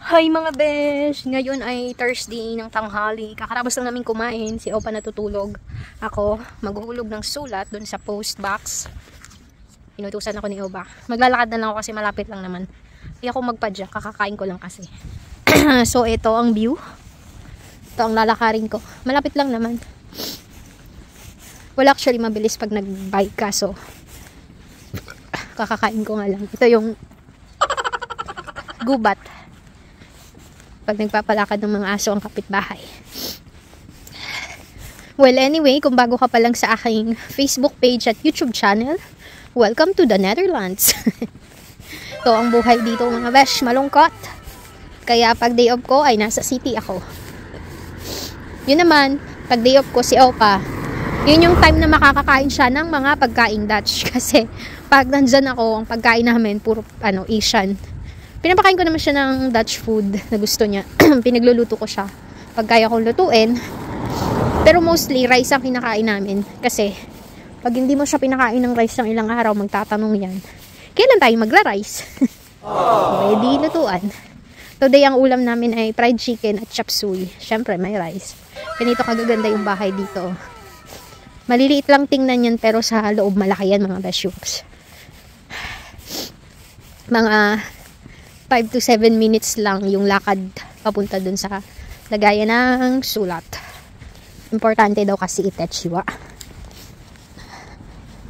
Hi mga besh! Ngayon ay Thursday ng tanghali. Kakatapos lang namin kumain. Si Opa natutulog. Ako, maghuhulog ng sulat dun sa post box. Inutusan ako ni Opa. Maglalakad na lang ako kasi malapit lang naman. Hindi ako magpadya. Kakakain ko lang kasi. So, ito ang view. Ito ang lalakarin ko. Malapit lang naman. Wala actually mabilis pag nag-bike ka. So, kakakain ko nga lang. Ito yung gubat. Pag nagpapalakad ng mga aso ang kapitbahay. Well, anyway, kung bago ka pa lang sa aking Facebook page at YouTube channel, welcome to the Netherlands. Ito ang buhay dito mga besh, malungkot. Kaya pag day off ko ay nasa city ako. Yun naman, pag day off ko si Opa, yun yung time na makakakain siya ng mga pagkaing Dutch. Kasi pag nandyan ako, ang pagkain namin puro Asian. Pinapakain ko naman siya ng Dutch food na gusto niya. Pinagluluto ko siya pag kaya kong lutuin. Pero mostly rice ang kinakain namin. Kasi pag hindi mo siya pinakain ng rice ng ilang araw, magtatanong yan, kailan tayo magra-rice? Pwede lutuan. Today ang ulam namin ay fried chicken at chop suey. Syempre may rice. Ganito kagaganda yung bahay dito. Maliliit lang tingnan yan pero sa loob malaki yan mga beshyuks. Mga 5 to 7 minutes lang yung lakad papunta dun sa lagayan ng sulat. Importante daw kasi itetshiwa.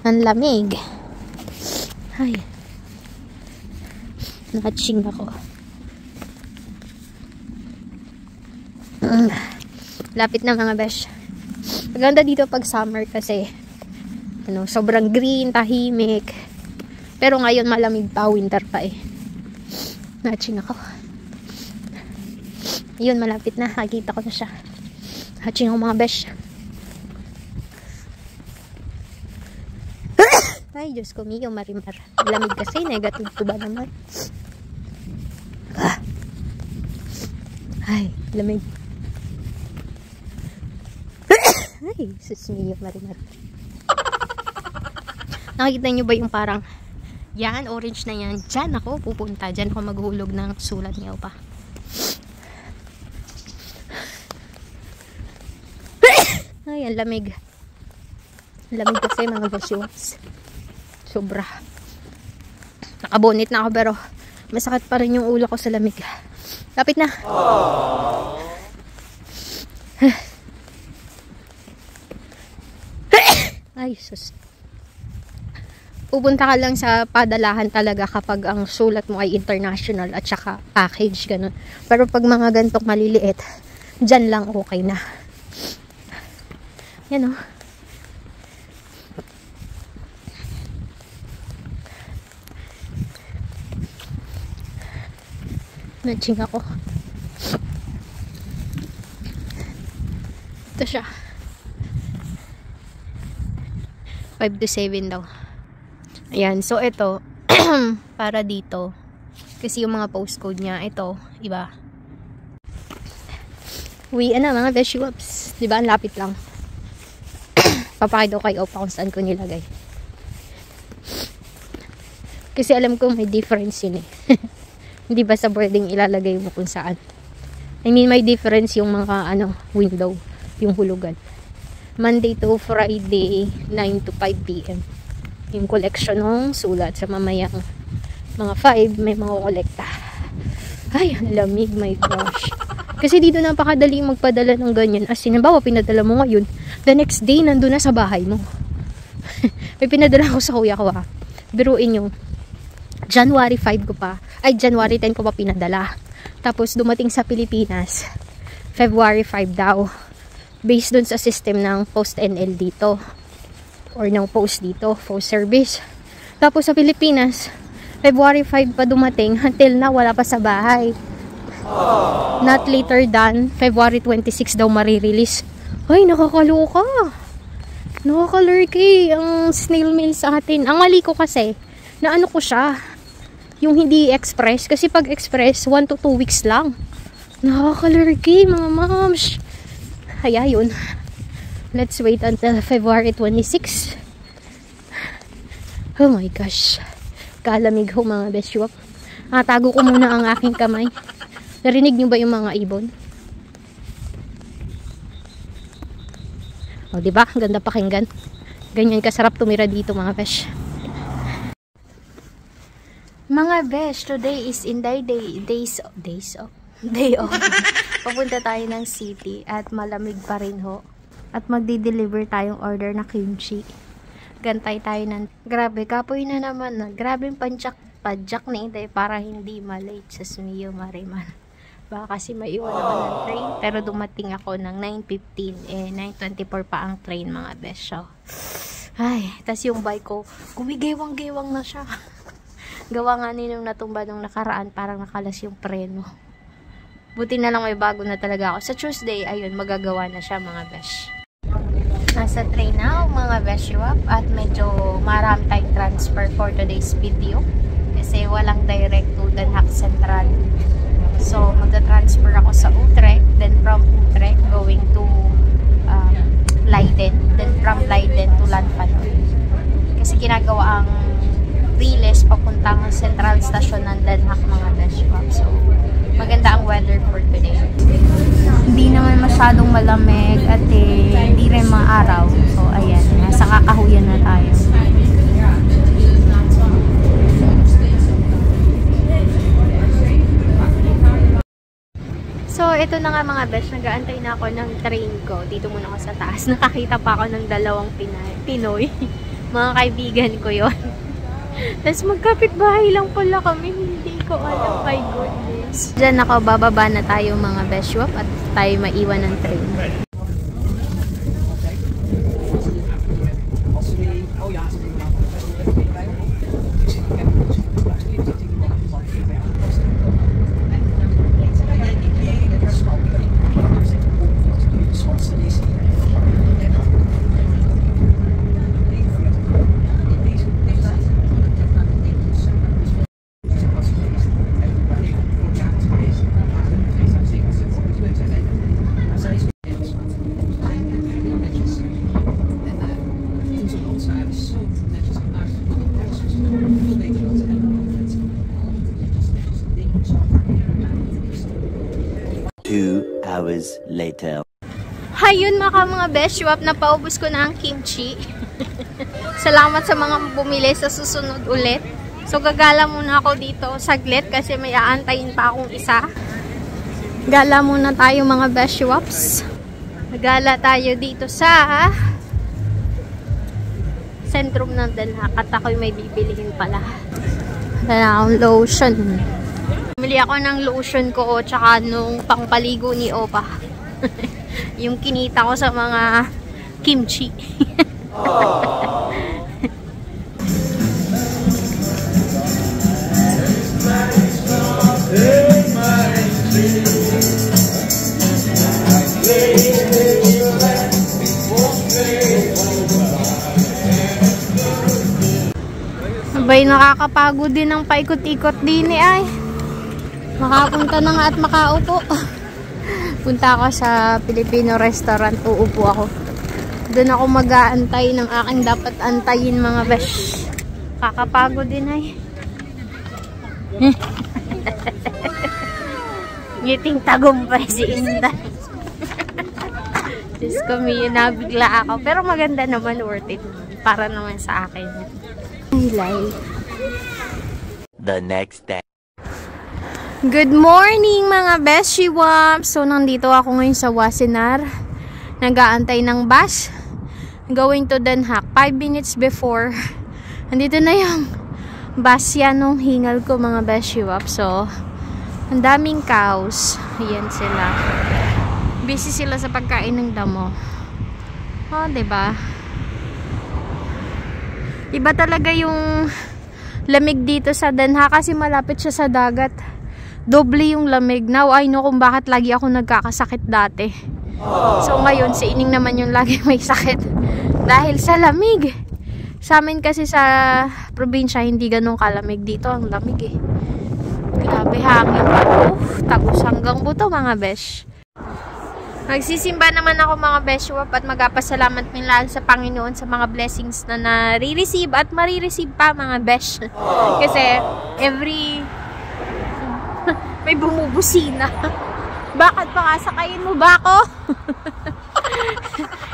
Ang lamig. Ay. Nakaching ako. Lapit na mga besh. Maganda dito pag summer kasi sobrang green, tahimik. Pero ngayon malamig pa, winter pa eh. Hatching ako. Yun, malapit na. Nakikita ko na siya. Hatching ako mga besh. Ay, Diyos ko, Mio, marimar. Lamig kasi, negative to ba naman? Ay, lamig. Ay, sus Mio, marimar. Nakikita nyo ba yung parang yan, orange na yan. Diyan ako pupunta. Diyan ako maghulog ng sulat niya pa. Ay, ang lamig. Lamig kasi mga besyoks. Sobra. Nakabonit na ako pero masakit pa rin yung ulo ko sa lamig. Lapit na. Ay, sus. Pupunta ka lang sa padalahan talaga kapag ang sulat mo ay international at saka package, ganun. Pero pag mga gantong maliliit, dyan lang okay na. Yan o. Natching ako. Ito siya. 5 to 7 daw. Ayan, so ito para dito kasi yung mga postcode niya, ito, iba. Uwi na mga beshyups, diba? Ang lapit lang. Papakita ko kay Opa kung saan ko nilagay. Kasi alam ko may difference yun eh. Hindi ba sa boarding ilalagay mo kung saan. I mean, may difference yung mga window, yung hulugan. Monday to Friday, 9 to 5 PM. Yung collection ng sulat sa mamayang mga 5 may mga kolekta. Ay, lamig, my gosh. Kasi dito napakadali magpadala ng ganyan. As in, halimbawa, pinadala mo ngayon, the next day, nandun na sa bahay mo. May pinadala ko sa kuya ko ha. Biruin yung January 5 ko pa. Ay, January 10 ko pa pinadala. Tapos, dumating sa Pilipinas, February 5 daw. Based dun sa system ng Post-NL dito. Or ng post dito, post service. Tapos sa Pilipinas, February 5 pa dumating, until na wala pa sa bahay. Not later than February 26 daw marirelease. Ay, nakakaloka. Nakakalurky ang snail mail sa atin. Ang mali ko kasi, na ko siya, yung hindi express. Kasi pag express, 1 to 2 weeks lang. Nakakalurky, mga moms. Kaya yun. Let's wait until February 26. Oh my gosh. Kalamig ho mga beshyup. Tago ko muna ang aking kamay. Narinig nyo ba yung mga ibon? O, diba? Ganda pakinggan. Ganyan kasarap tumira dito, mga besh. Mga besh, today is Inday day off. Papunta tayo ng city at malamig pa rin ho. At magdi-deliver tayong order na kimchi. Gantay tayo ng... Grabe, kapoy na naman. Grabeng padjak ni Inday para hindi malate sa Sumiyo Mariman. Baka kasi maiwan ako ng train. Pero dumating ako ng 9:15. 9:24 pa ang train, mga besh. So, ay, tas yung bike ko, gumigewang-gewang na siya. Gawa nga ninong natumba nung nakaraan, parang nakalas yung preno. Buti na lang may bago na talaga ako. Sa Tuesday, ayun, magagawa na siya, mga besh. Nasa train na ako, mga beshiwap, at medyo marami tayong transfer for today's video. Kasi walang direct to Den Haag Central. So, magta-transfer ako sa Utrecht, then from Utrecht, going to Leiden, then from Leiden to Lanfanoy. Kasi ginagawa ang Riles papuntang Central Station ng Den Haag, mga beshiwap. So, maganda ang weather for today. Hindi naman masyadong malamig at hindi rin maaraw. So, ayan. Nasa kakahuyan na tayo. So, ito na nga, mga besh. Nag-aantay na ako ng train ko. Dito muna ako sa taas. Nakakita pa ako ng dalawang Pinoy. Mga kaibigan ko yon. Tapos magkapit-bahay lang pala kami. Hindi ko alam. My goodness. Diyan ako, bababa na tayo, mga beshiwap, at tayo maiwan ng train. Hours later. Hayun, mga beshiwap, napaubos ko na ang kimchi. Salamat sa mga bumili, sa susunod ulit. So, gagala muna ako dito saglit kasi may aantayin pa akong isa. Gala muna tayo, mga beshiwaps. Gala tayo dito sa sentrum ng Den Haag at ako'y may bibilihin pala. Wala akong lotion. Bumili ako ng lotion ko tsaka nung pangpaligo ni Opa. Yung kinita ko sa mga kimchi. Abay, nakakapagod din ang paikot-ikot din ay. Makapunta na nga at makaupo. Punta ako sa Filipino restaurant. Uupo ako. Doon ako mag-aantay ng aking dapat antayin, mga besh. Kakapagod din ay. Ngiting tagumpay si Inday. Diyos ko, may nabigla ako. Pero maganda naman, worth it. Para naman sa akin. The next day. Good morning, mga beshiwap! So, nandito ako ngayon sa Wassenaar. Nag-aantay ng bus. Going to Den Haag. 5 minutes before. Nandito na yung bus yan nung hingal ko, mga beshiwap. So, ang daming cows. Ayan sila. Busy sila sa pagkain ng damo. Oh, diba? Iba talaga yung lamig dito sa Den Haag kasi malapit siya sa dagat. Doble yung lamig. Now I know kung bakit lagi ako nagkakasakit dati. So ngayon, si Ining naman yung lagi may sakit. Dahil sa lamig. Sa amin kasi sa probinsya, hindi ganun kalamig. Dito ang lamig eh. Grabe hangin. Tagos hanggang buto, mga besh. Magsisimba naman ako, mga beshiwap, at magpasalamat min lang sa Panginoon sa mga blessings na nare-receive at marireceive pa, mga besh. Kasi May bumubusina. Bakit pa nga? Sakayin mo ba ako?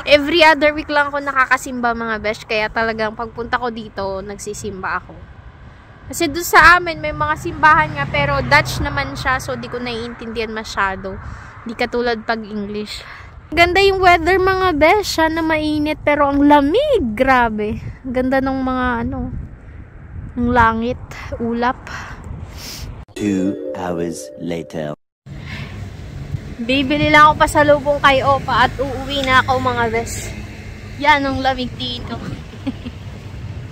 Every other week lang ako nakakasimba mga besh. Kaya talagang pagpunta ko dito, nagsisimba ako. Kasi doon sa amin, may mga simbahan nga. Pero Dutch naman siya. So, di ko naiintindihan masyado. Di katulad pag English. Ganda yung weather mga besh. Sana mainit. Pero ang lamig. Grabe. Ganda ng mga ng langit. Ulap. 2 hours later. Bibili lang ako pasalubong kay Opa at uuwi na ako mga bes. Yan ang lamig dito.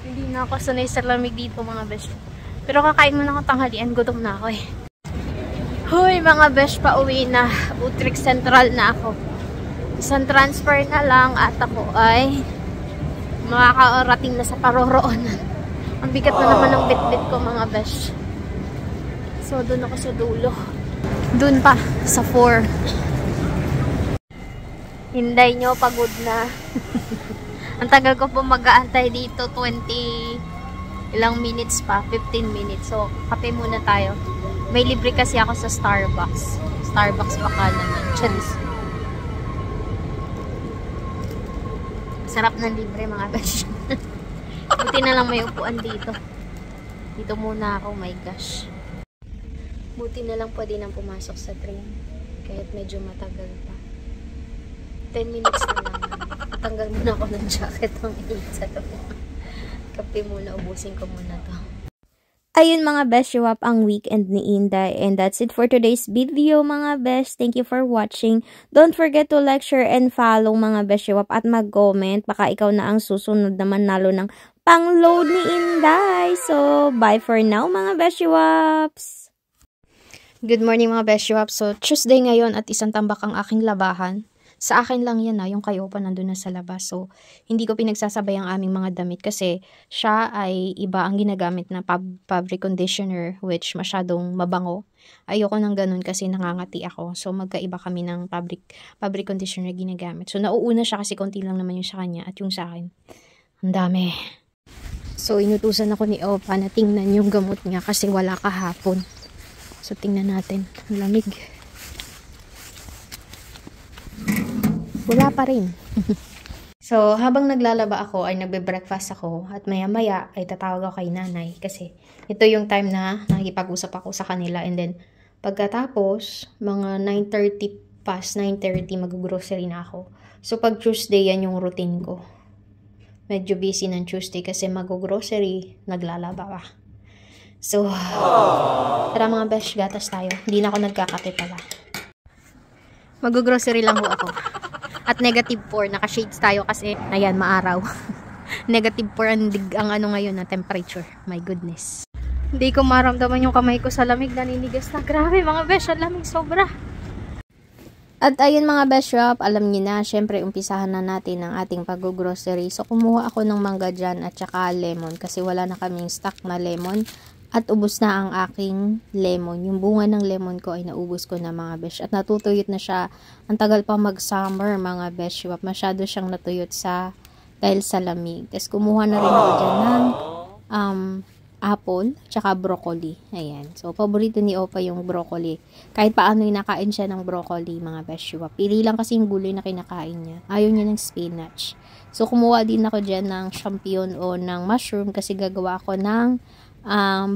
Hindi na ako sanay sa lamig dito mga bes. Pero kakain muna ako tanghalian. Gutom na ako eh. Hoy mga bes, pauwi na. Utrecht Central na ako. Isang transfer na lang at ako ay makakarating na sa paroroonan. Ang bigat na naman ng bit-bit ko mga bes. So doon ako sa dulo. Doon pa, sa 4. Hinday nyo, pagod na. Ang tagal ko po mag-aantay dito, 20 ilang minutes pa, 15 minutes. So, kape muna tayo. May libre kasi ako sa Starbucks. Starbucks baka naman. Charis. Sarap ng libre mga besh. Buti na lang may upuan dito. Dito muna ako, my gosh. Buti na lang pwede nang pumasok sa train. Kahit medyo matagal pa. 10 minutes na lang. Tanggal muna ako ng jacket ng sa to. Kape muna, ubusin ko muna to. Ayun mga besh, show up ang weekend ni Inday. And that's it for today's video mga besh. Thank you for watching. Don't forget to like, share, and follow mga besh, show up at mag-comment. Baka ikaw na ang susunod naman nalo ng pang-load ni Inday. So, bye for now mga besh, show ups. Good morning mga Beshuap. So, Tuesday ngayon at isang tambak ang aking labahan. Sa akin lang yan yung kayo pa nandun na sa labas. So, hindi ko pinagsasabay ang aming mga damit kasi siya ay iba ang ginagamit na fabric conditioner which masyadong mabango. Ayoko nang ganun kasi nangangati ako. So, magkaiba kami ng fabric conditioner ginagamit. So, nauuna siya kasi konti lang naman yung sa kanya at yung sa akin. Ang dami. So, inutusan ako ni Opa na tingnan yung gamot niya kasi wala kahapon. So, tingnan natin. Ang lamig. Wala pa rin. So, habang naglalaba ako, ay nagbe-breakfast ako. At maya-maya, ay tatawag ako kay nanay. Kasi, ito yung time na nakikipag-usap ako sa kanila. And then, pagkatapos, mga 9:30 past 9:30, mag-grocery na ako. So, pag Tuesday, yan yung routine ko. Medyo busy ng Tuesday kasi mag-grocery, naglalaba pa. So, tara mga besh, gatas tayo. Hindi na ako nagkakape pala. Mag-grocery lang ho ako. At -4, naka-shades tayo kasi, ayan, maaraw. -4 ang ano ngayon na temperature. My goodness. Hindi ko maramdaman yung kamay ko sa lamig, naninigas na. Grabe mga besh, ang lamig sobra. At ayun mga Beshuap, alam niyo na, syempre umpisahan na natin ang ating pag-grocery. So, kumuha ako ng mangga dyan at saka lemon kasi wala na kaming stock na lemon. At ubos na ang aking lemon. Yung bunga ng lemon ko ay naubos ko na mga besh. At natutuyot na siya. Ang tagal pa mag-summer mga besh. Masyado siyang natuyot dahil sa lamig. Tapos kumuha na rin ako dyan ng apple, tsaka broccoli. Ayan. So, paborito ni Opa yung broccoli. Kahit paano nakain siya ng broccoli mga besh. Pili lang kasi yung gulay na kinakain niya. Ayaw niya ng spinach. So, kumuha din ako dyan ng champignon o ng mushroom kasi gagawa ako ng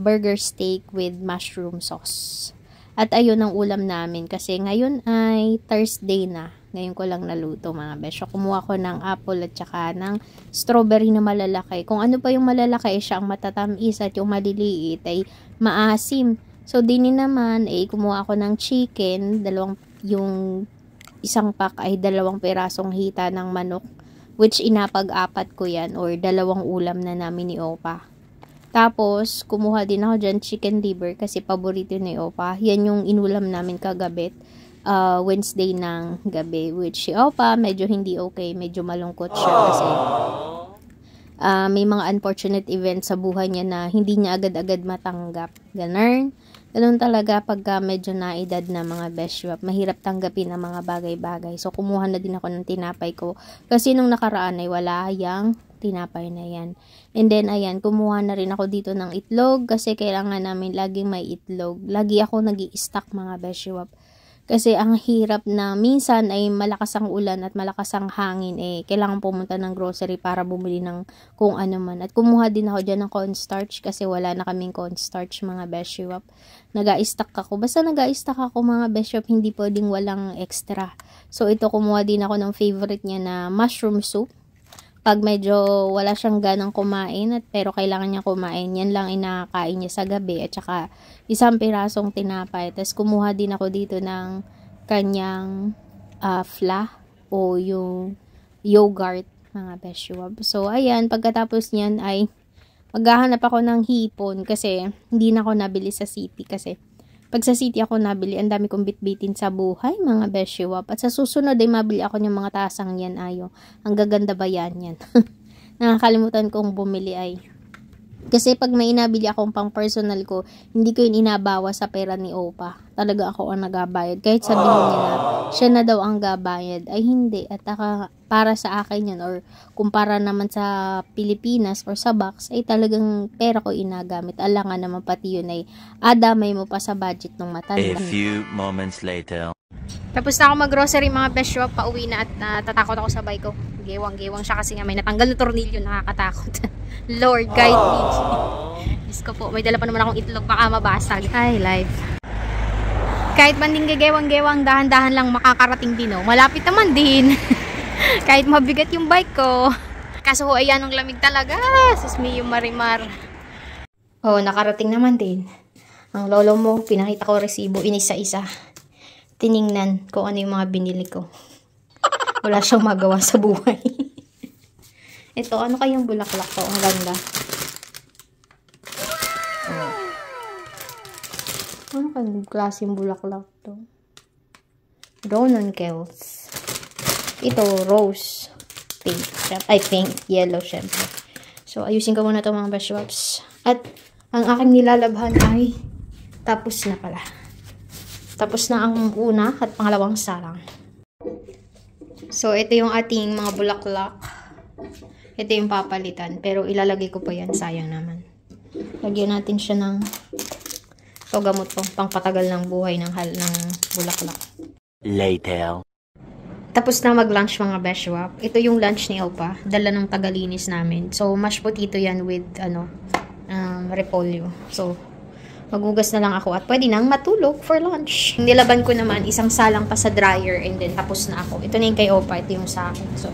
burger steak with mushroom sauce. At ayun ang ulam namin kasi ngayon ay Thursday na. Ngayon ko lang naluto mga besh. So, kumuha ko ng apple at saka ng strawberry na malalaki. Kung ano pa yung malalaki, siya ang matatamis at yung maliliit ay maasim. So, din naman ay kumuha ko ng chicken. Yung isang pack ay 2 pirasong hita ng manok. Which inapag-apat ko yan or 2 ulam na namin ni Opa. Tapos, kumuha din ako dyan chicken liver kasi paborito ni Opa. Yan yung inulam namin kagabi. Wednesday ng gabi. Which si Opa, medyo hindi okay. Medyo malungkot siya kasi may mga unfortunate events sa buhay niya na hindi niya agad-agad matanggap. Ganun talaga pagka medyo naedad na mga Beshuap. Mahirap tanggapin ang mga bagay-bagay. So, kumuha na din ako ng tinapay ko. Kasi nung nakaraan ay wala yang tinapay na yan. And then, ayan, kumuha na rin ako dito ng itlog kasi kailangan namin laging may itlog. Lagi ako nag-i-stock mga beshiwap. Kasi ang hirap na minsan ay malakas ang ulan at malakas ang hangin kailangan pumunta ng grocery para bumili ng kung ano man. At kumuha din ako dyan ng cornstarch kasi wala na kaming cornstarch mga beshiwap. Nag-a-stock ako. Basta nag-a-stock ako mga beshiwap, hindi pwedeng walang extra. So ito kumuha din ako ng favorite niya na mushroom soup. Pag medyo wala siyang ganang kumain pero kailangan niya kumain, yan lang inakain niya sa gabi at saka isang pirasong tinapay. Tapos kumuha din ako dito ng kanyang fla o yung yogurt mga beshiwab. So ayan, pagkatapos niyan ay maghahanap ako ng hipon kasi hindi na ako nabili sa city kasi pag sa city ako nabili, ang dami kong bitbitin sa buhay, mga beshiwap. At sa susunod ay mabili ako ng mga tasang yan, ayo. Ang gaganda ba yan? Nakakalimutan kong bumili ay. Kasi pag may inabili akong pang personal ko, hindi ko yun inabawa sa pera ni Opa. Talaga ako ang nagabayad. Kahit sabihin niya na siya na daw ang gabayad, ay hindi. At para sa akin yan, or kumpara naman sa Pilipinas or sa box, ay talagang pera ko inagamit. Alangan naman pati yun ay adamay mo pa sa budget ng matanda. A few moments later. Tapos na ako mag-grocery mga beshiwap, pauwi na at natatakot ako sa bike ko. Gewang-gewang siya kasi nga may natanggal na tornilyo, nakakatakot. Lord, guide me. Diyos ko po, may dala pa naman akong itlog, baka mabasag. Ay, life. Kahit man din gewang-gewang, dahan-dahan lang makakarating din, oh. Malapit naman din. Kahit mabigat yung bike ko. Kaso ho, ayan ang lamig talaga. Sus me, yung marimar. Oh, nakarating naman din. Ang lolo mo, pinakita ko resibo, inisa-isa. Tiningnan kung ano yung mga binili ko. Wala siyang magawa sa buhay. Ito, ano kayong bulaklak to? Ang ganda. Oh. Ano kayong klaseng bulaklak to? Rononkels. Ito, rose. Pink. Ay, pink. Yellow, syempre. So, ayusin ko muna ito mga beshiwaps. At, ang aking nilalabhan ay tapos na pala. Tapos na ang una at pangalawang sarang. So, ito yung ating mga bulaklak. Ito yung papalitan. Pero ilalagay ko pa yan. Sayang naman. Lagyan natin siya ng gamot to. Pangpatagal ng buhay ng bulaklak. Later. Tapos na mag-lunch mga beshiwap. Ito yung lunch ni Opa. Dala ng tagalinis namin. So, mashed potato yan with, repolyo. So, magugas na lang ako at pwede nang matulog for lunch. Nilaban ko naman isang salang pa sa dryer and then tapos na ako. Ito na yung kay Opa. Ito yung sa akin. So,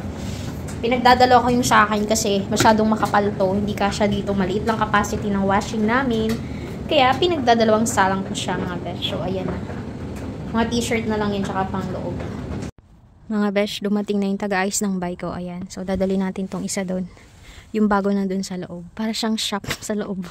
pinagdadalo ko yung sa akin kasi masyadong makapal to. Hindi kasya dito. Maliit lang capacity ng washing namin. Kaya, pinagdadalawang salang ko siya mga besh. So, ayan na. Mga t-shirt na lang yun tsaka pang loob. Mga besh, dumating na yung taga-ayos ng bike ko. Ayan. So, dadali natin tong isa doon. Yung bago na doon sa loob. Para siyang shop sa loob.